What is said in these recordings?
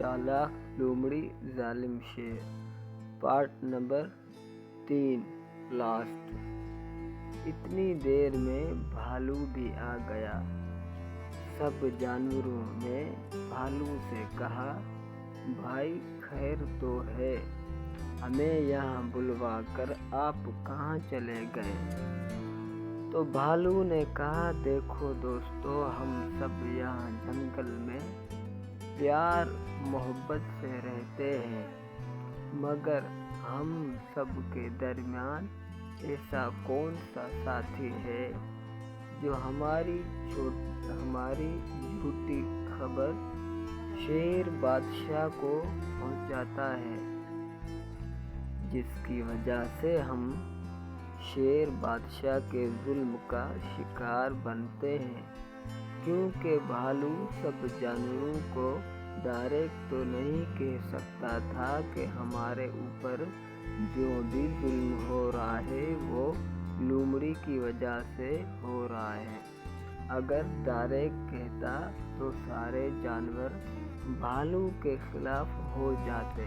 चालाक लोमड़ी जालिम शेर। Part number 3 last. इतनी देर में भालू भी आ गया। सब जानवरों ने भालू से कहा, भाई खैर तो है, हमें यहाँ बुलवा कर आप कहाँ चले गए? तो भालू ने कहा, देखो दोस्तों, हम सब यहाँ जंगल में प्यार मोहब्बत से रहते हैं, मगर हम सब के दरमियान ऐसा कौन सा साथी है जो हमारी झूठी खबर शेर बादशाह को पहुंचाता है, जिसकी वजह से हम शेर बादशाह के जुल्म का शिकार बनते हैं। क्योंकि भालू सब जानवरों को डायरेक्ट तो नहीं कह सकता था कि हमारे ऊपर जो भी जुल्म हो रहा है वो लोमड़ी की वजह से हो रहा है। अगर डायरेक्ट कहता तो सारे जानवर भालू के खिलाफ हो जाते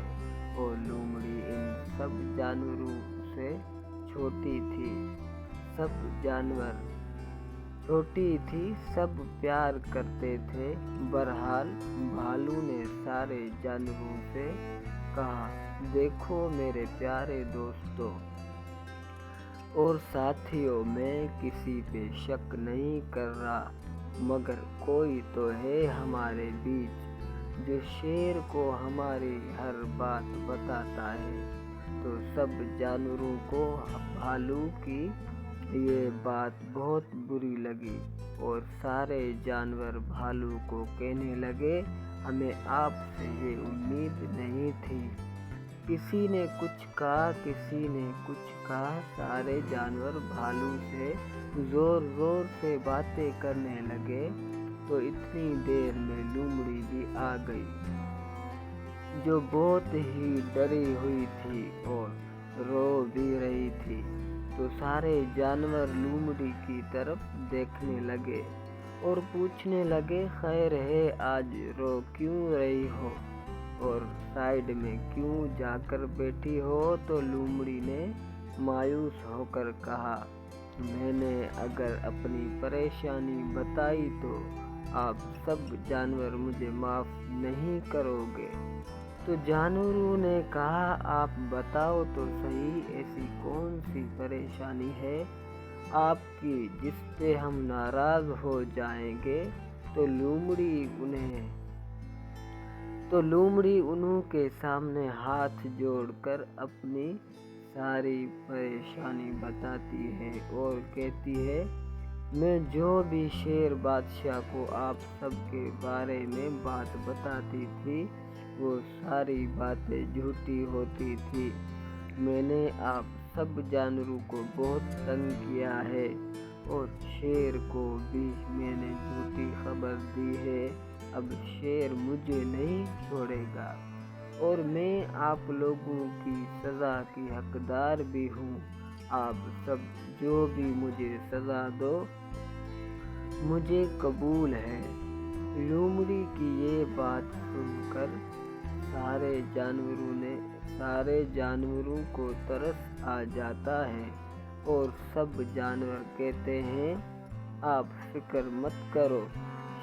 और लोमड़ी इन सब जानवरों से छोटी थी। सब प्यार करते थे। बहरहाल भालू ने सारे जानवरों से कहा, देखो मेरे प्यारे दोस्तों और साथियों, मैं किसी पे शक नहीं कर रहा, मगर कोई तो है हमारे बीच जो शेर को हमारी हर बात बताता है। तो सब जानवरों को भालू की ये बात बहुत बुरी लगी और सारे जानवर भालू को कहने लगे, हमें आपसे ये उम्मीद नहीं थी। किसी ने कुछ कहा, किसी ने कुछ कहा, सारे जानवर भालू से जोर जोर से बातें करने लगे। तो इतनी देर में लोमड़ी भी आ गई, जो बहुत ही डरी हुई थी और रो भी रही थी। तो सारे जानवर लोमड़ी की तरफ देखने लगे और पूछने लगे, खैर है, आज रो क्यों रही हो और साइड में क्यों जाकर बैठी हो? तो लोमड़ी ने मायूस होकर कहा, मैंने अगर अपनी परेशानी बताई तो आप सब जानवर मुझे माफ़ नहीं करोगे। तो जानवरों ने कहा, आप बताओ तो सही, ऐसी कौन सी परेशानी है आपकी जिस पे हम नाराज हो जाएंगे? तो लोमड़ी उन्हों के सामने हाथ जोड़कर अपनी सारी परेशानी बताती है और कहती है, मैं जो भी शेर बादशाह को आप सबके बारे में बात बताती थी वो सारी बातें झूठी होती थी। मैंने आप सब जानवरों को बहुत तंग किया है और शेर को भी मैंने झूठी खबर दी है। अब शेर मुझे नहीं छोड़ेगा और मैं आप लोगों की सज़ा की हकदार भी हूँ। आप सब जो भी मुझे सज़ा दो मुझे कबूल है। लोमड़ी की ये बात सुनकर सारे जानवरों को तरस आ जाता है और सब जानवर कहते हैं, आप फिक्र मत करो,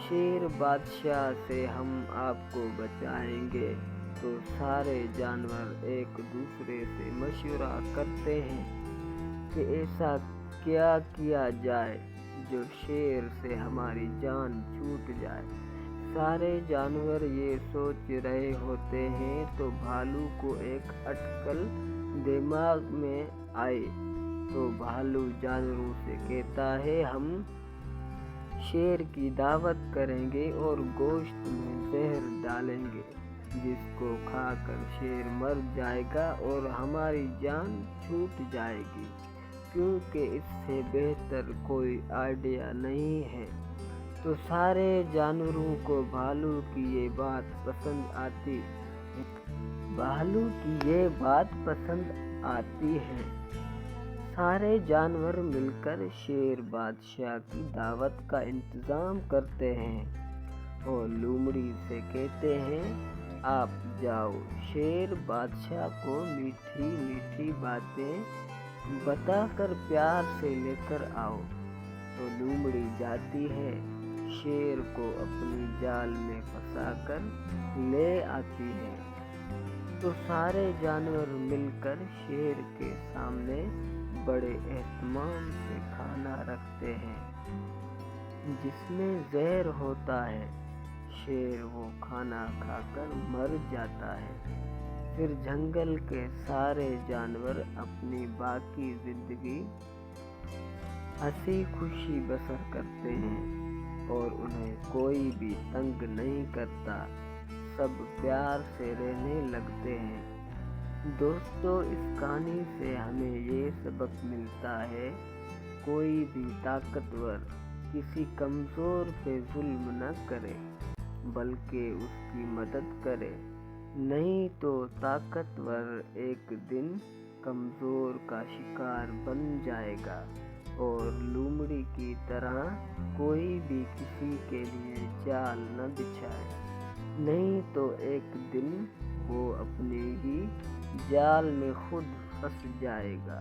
शेर बादशाह से हम आपको बचाएंगे। तो सारे जानवर एक दूसरे से मशवरा करते हैं कि ऐसा क्या किया जाए जो शेर से हमारी जान छूट जाए। सारे जानवर ये सोच रहे होते हैं तो भालू को एक अटकल दिमाग में आए। तो भालू जानवरों से कहता है, हम शेर की दावत करेंगे और गोश्त में जहर डालेंगे, जिसको खाकर शेर मर जाएगा और हमारी जान छूट जाएगी, क्योंकि इससे बेहतर कोई आइडिया नहीं है। तो सारे जानवरों को भालू की ये बात पसंद आती है। सारे जानवर मिलकर शेर बादशाह की दावत का इंतज़ाम करते हैं और लोमड़ी से कहते हैं, आप जाओ, शेर बादशाह को मीठी मीठी बातें बताकर प्यार से लेकर आओ। तो लोमड़ी जाती है, शेर को अपनी जाल में फंसाकर ले आती है। तो सारे जानवर मिलकर शेर के सामने बड़े एहतमाम से खाना रखते हैं, जिसमें जहर होता है। शेर वो खाना खाकर मर जाता है। फिर जंगल के सारे जानवर अपनी बाकी जिंदगी हंसी खुशी बसर करते हैं और उन्हें कोई भी तंग नहीं करता। सब प्यार से रहने लगते हैं। दोस्तों, इस कहानी से हमें ये सबक मिलता है, कोई भी ताकतवर किसी कमज़ोर पे जुल्म न करे, बल्कि उसकी मदद करे। नहीं तो ताकतवर एक दिन कमज़ोर का शिकार बन जाएगा और लोमड़ी की तरह कोई भी किसी के लिए जाल न बिछाए। नहीं तो एक दिन वो अपने ही जाल में खुद फंस जाएगा।